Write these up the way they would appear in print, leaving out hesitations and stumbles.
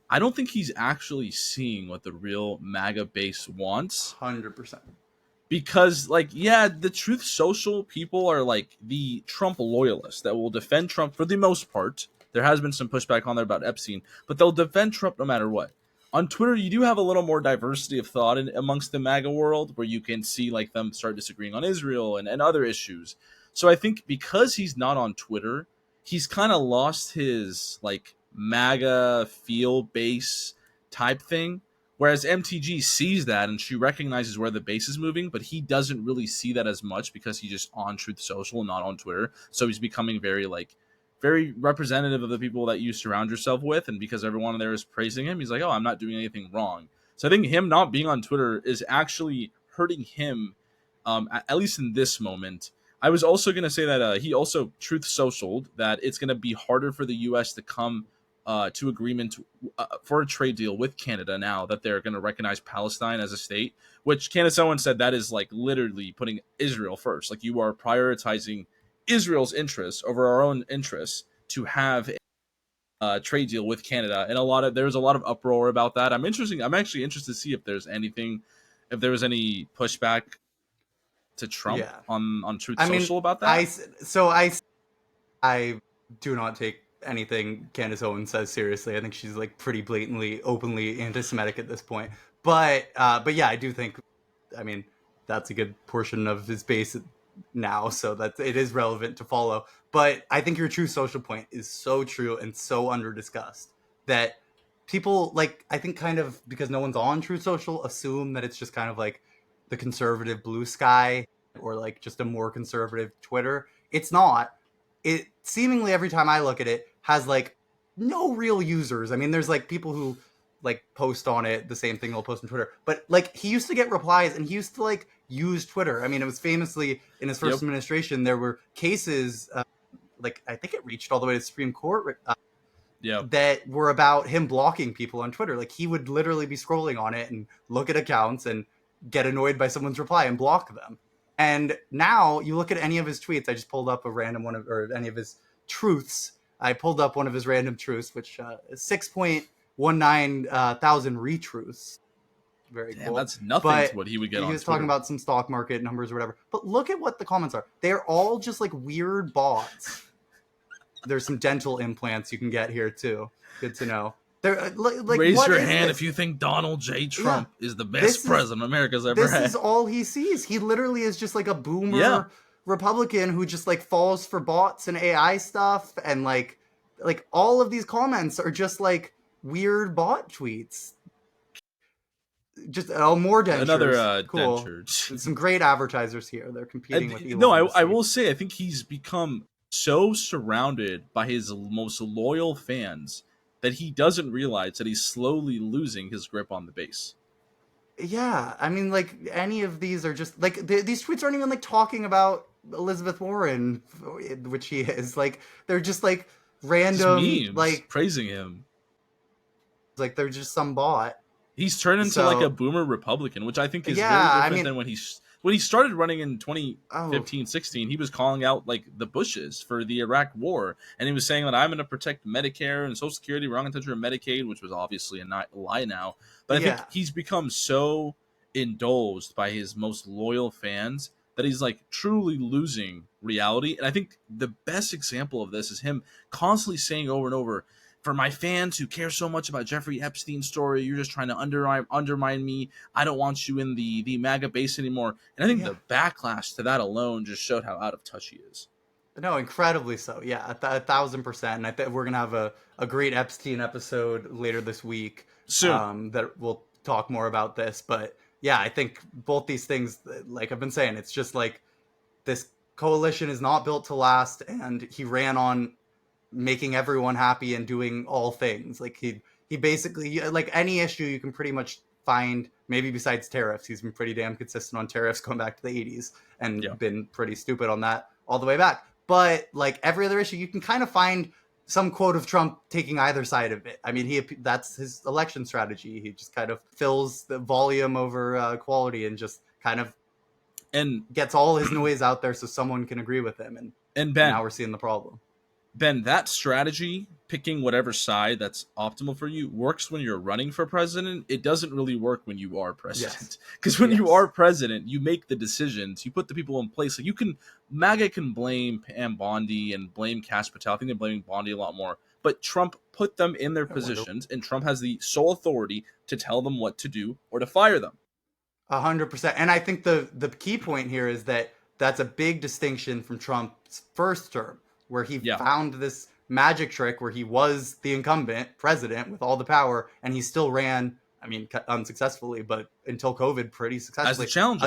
I don't think he's actually seeing what the real MAGA base wants. 100%. Because, like, yeah, the Truth Social people are like the Trump loyalists that will defend Trump for the most part. There has been some pushback on there about Epstein, but they'll defend Trump no matter what. On Twitter, you do have a little more diversity of thought amongst the MAGA world, where you can see like them start disagreeing on Israel and other issues. So I think because he's not on Twitter, he's kind of lost his like MAGA feel base type thing. Whereas MTG sees that and she recognizes where the base is moving, but he doesn't really see that as much because he's just on Truth Social and not on Twitter. So he's becoming very representative of the people that you surround yourself with. And because everyone there is praising him, he's like, oh, I'm not doing anything wrong. So I think him not being on Twitter is actually hurting him, at least in this moment. I was also going to say that he also Truth Socialed that it's going to be harder for the U.S. to come to agreement for a trade deal with Canada now that they're going to recognize Palestine as a state, which Candace Owens said that is like literally putting Israel first. Like you are prioritizing Israel's interests over our own interests to have a trade deal with Canada. And there's a lot of uproar about that. I'm actually interested to see if there was any pushback to Trump Yeah. on Truth I mean, Social about that. I do not take anything Candace Owens says seriously. I think she's like pretty blatantly, openly anti-Semitic at this point. But yeah, I do think, I mean, that's a good portion of his base now, so that it is relevant to follow. But I think your true social point is so true and so under discussed that people like, I think kind of because no one's on True Social, assume that it's just kind of like the conservative blue sky or like just a more conservative Twitter. It's not. It seemingly every time I look at it has like no real users. I mean, there's like people who like post on it the same thing they'll post on Twitter, but like he used to get replies and he used to like use Twitter. I mean, it was famously in his first administration there were cases like I think it reached all the way to the Supreme Court that were about him blocking people on Twitter. Like he would literally be scrolling on it and look at accounts and get annoyed by someone's reply and block them. And now you look at any of his tweets. I just pulled up a random one or any of his truths. I pulled up one of his random truths, which is 6.19 thousand retruths. Very Damn, cool. that's nothing But to what he would get he on was Twitter. talking about some stock market numbers or whatever. But look at what the comments are. They're all just like weird bots. There's some dental implants you can get here too. Good to know. They're like, Raise what your is hand this? if you think Donald J. Trump is the best president America's ever This had. is all he sees. He literally is just like a boomer Yeah. Republican who just like falls for bots and AI stuff, and like all of these comments are just like weird bot tweets. Just more dentures. Another cool. denture. Some great advertisers here. They're competing with Elon. No, I will say I think he's become so surrounded by his most loyal fans that he doesn't realize that he's slowly losing his grip on the base. Yeah, I mean, like any of these are just like these tweets aren't even like talking about Elizabeth Warren, which he is. Like they're just like random, just memes like praising him. Like they're just some bot. He's turned into like a boomer Republican, which I think is very different than when he started running in 2015, 16. He was calling out like the Bushes for the Iraq War, and he was saying that I'm going to protect Medicare and Social Security. We're not going to touch your Medicaid, which was obviously a lie now. But I think he's become so indulged by his most loyal fans that he's like truly losing reality. And I think the best example of this is him constantly saying over and over, for my fans who care so much about Jeffrey Epstein's story, you're just trying to undermine me. I don't want you in the MAGA base anymore. And I think the backlash to that alone just showed how out of touch he is. No, incredibly so. Yeah, 1,000%. And I think we're going to have a great Epstein episode later this week. Soon. That we'll talk more about this. But yeah, I think both these things, like I've been saying, it's just like this coalition is not built to last. And he ran on making everyone happy and doing all things. Like he basically, like any issue you can pretty much find, maybe besides tariffs. He's been pretty damn consistent on tariffs going back to the 80s and been pretty stupid on that all the way back. But like every other issue, you can kind of find some quote of Trump taking either side of it. I mean, that's his election strategy. He just kind of fills the volume over quality and just kind of gets all his noise out there so someone can agree with him. And Ben, now we're seeing the problem. Ben, that strategy picking whatever side that's optimal for you works when you're running for president. It doesn't really work when you are president. Because when you are president, you make the decisions, you put the people in place. So you can, MAGA can blame Pam Bondi and blame Kash Patel. I think they're blaming Bondi a lot more. But Trump put them in their positions, and Trump has the sole authority to tell them what to do or to fire them. 100%. And I think the key point here is that that's a big distinction from Trump's first term, where he found this magic trick where he was the incumbent president with all the power, and he still ran, I mean, unsuccessfully, but until COVID, pretty successfully. As the challenger.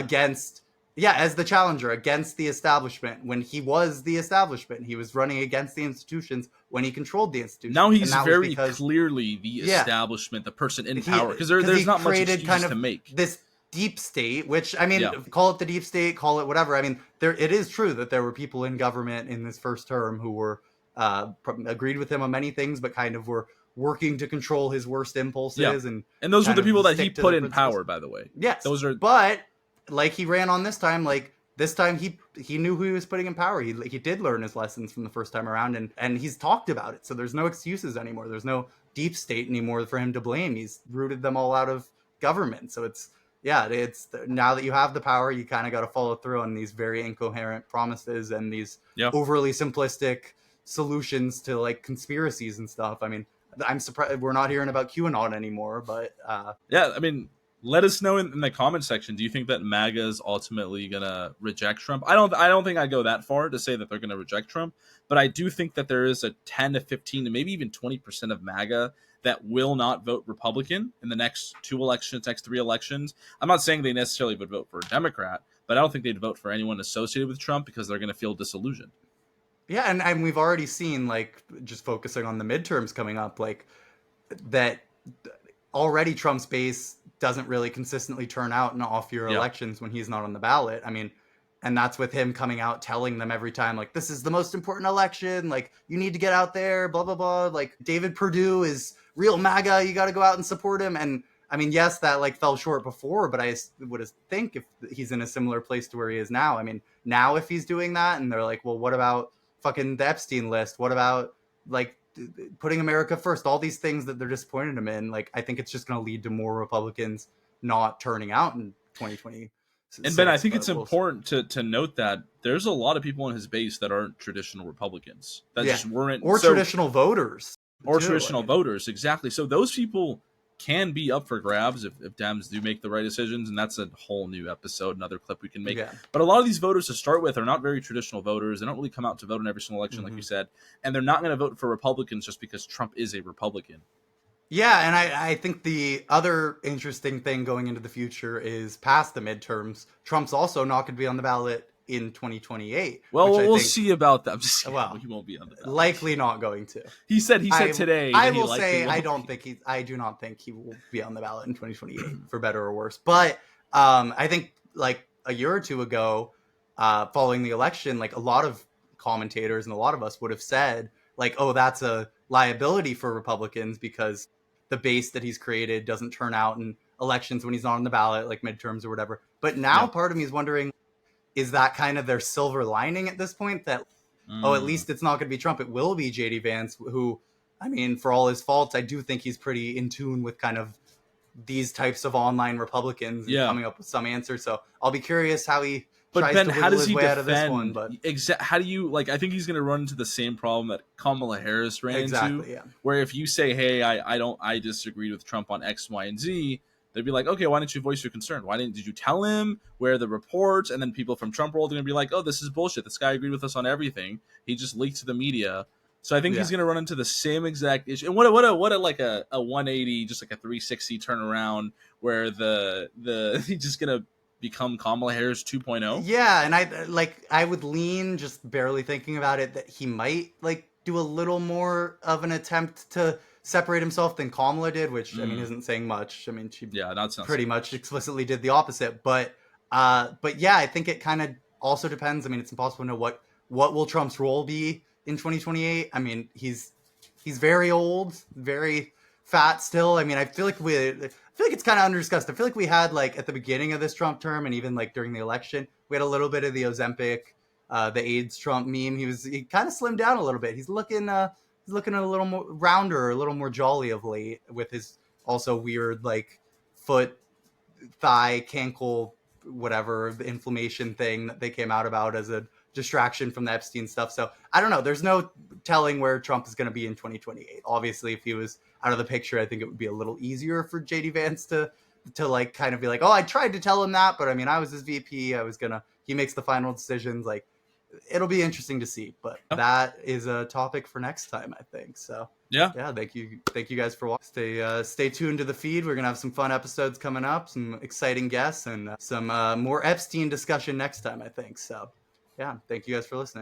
As the challenger against the establishment. When he was the establishment, he was running against the institutions when he controlled the institutions. Now he's very clearly the establishment, the person in power, because there's not much excuse to make. This deep state, which, I mean, call it the deep state, call it whatever. I mean, it is true that there were people in government in this first term who were agreed with him on many things, but kind of were working to control his worst impulses. And those were the people that he put in power, by the way. Yes. But like he ran on this time, like this time he knew who he was putting in power. He did learn his lessons from the first time around, and he's talked about it. So there's no excuses anymore. There's no deep state anymore for him to blame. He's rooted them all out of government. So it's now that you have the power, you kind of got to follow through on these very incoherent promises and these overly simplistic solutions to like conspiracies and stuff. I mean, I'm surprised we're not hearing about QAnon anymore, but I mean, let us know in the comment section. Do you think that MAGA is ultimately gonna reject Trump? I don't think I go that far to say that they're gonna reject Trump, but I do think that there is a 10 to 15 to maybe even 20% of MAGA that will not vote Republican in the next 3 elections. I'm not saying they necessarily would vote for a Democrat, but I don't think they'd vote for anyone associated with Trump because they're going to feel disillusioned. Yeah, and we've already seen, like, just focusing on the midterms coming up, like, that already Trump's base doesn't really consistently turn out in off-year elections when he's not on the ballot. I mean, and that's with him coming out telling them every time, like, this is the most important election, like, you need to get out there, blah, blah, blah. Like, David Perdue is real MAGA, you got to go out and support him. And I mean, yes, that like fell short before, but I would think if he's in a similar place to where he is now, I mean, now if he's doing that and they're like, well, what about fucking the Epstein list? What about like putting America first? All these things that they're disappointed him in. Like, I think it's just going to lead to more Republicans not turning out in 2020. And Ben, I think it's important to note that there's a lot of people in his base that aren't traditional Republicans that just weren't, or traditional voters. Or traditional voters, exactly. So those people can be up for grabs if Dems do make the right decisions, and that's a whole new episode, another clip we can make. But a lot of these voters to start with are not very traditional voters. They don't really come out to vote in every single election, like you said, and they're not going to vote for Republicans just because Trump is a Republican. Yeah, and I think the other interesting thing going into the future is past the midterms, Trump's also not going to be on the ballot in 2028. Well, we'll see about that. Well, he won't be on the ballot. Likely not going to. He said today. I will say I do not think he will be on the ballot in 2028 for better or worse. But I think like a year or two ago, following the election, like a lot of commentators and a lot of us would have said like, oh, that's a liability for Republicans because the base that he's created doesn't turn out in elections when he's not on the ballot, like midterms or whatever. But now part of me is wondering, is that kind of their silver lining at this point that, at least it's not going to be Trump. It will be J.D. Vance, who, I mean, for all his faults, I do think he's pretty in tune with kind of these types of online Republicans and coming up with some answers. So I'll be curious how he tries to wiggle his way out of this one. But how do you, like, I think he's going to run into the same problem that Kamala Harris ran into, where if you say, hey, I disagreed with Trump on X, Y, and Z, they'd be like, okay, why didn't you voice your concern? Did you tell him? Where are the reports? And then people from Trump world are going to be like, oh, this is bullshit. This guy agreed with us on everything. He just leaked to the media. So I think he's going to run into the same exact issue. And what a like a 180, just like a 360 turnaround where he's just going to become Kamala Harris 2.0. Yeah, and I would lean, just barely thinking about it, that he might like do a little more of an attempt to separate himself than Kamala did, which I mean isn't saying much. I mean, she pretty much explicitly did the opposite. But yeah, I think it kind of also depends. I mean, it's impossible to know what will Trump's role be in 2028. I mean, he's very old, very fat still. I mean, I feel like it's kind of undiscussed. I feel like we had like at the beginning of this Trump term and even like during the election, we had a little bit of the Ozempic, the AIDS Trump meme. He kind of slimmed down a little bit. He's looking he's looking a little more rounder, a little more jolly of late with his also weird like foot, thigh, cankle, whatever the inflammation thing that they came out about as a distraction from the Epstein stuff. So I don't know. There's no telling where Trump is going to be in 2028. Obviously, if he was out of the picture, I think it would be a little easier for JD Vance to like kind of be like, oh, I tried to tell him that, but I mean, I was his VP. He makes the final decisions. Like, it'll be interesting to see, but that is a topic for next time, I think. So Yeah. thank you guys for watching. Stay tuned to the feed. We're gonna have some fun episodes coming up, some exciting guests, and some more Epstein discussion next time, I think. So yeah, thank you guys for listening.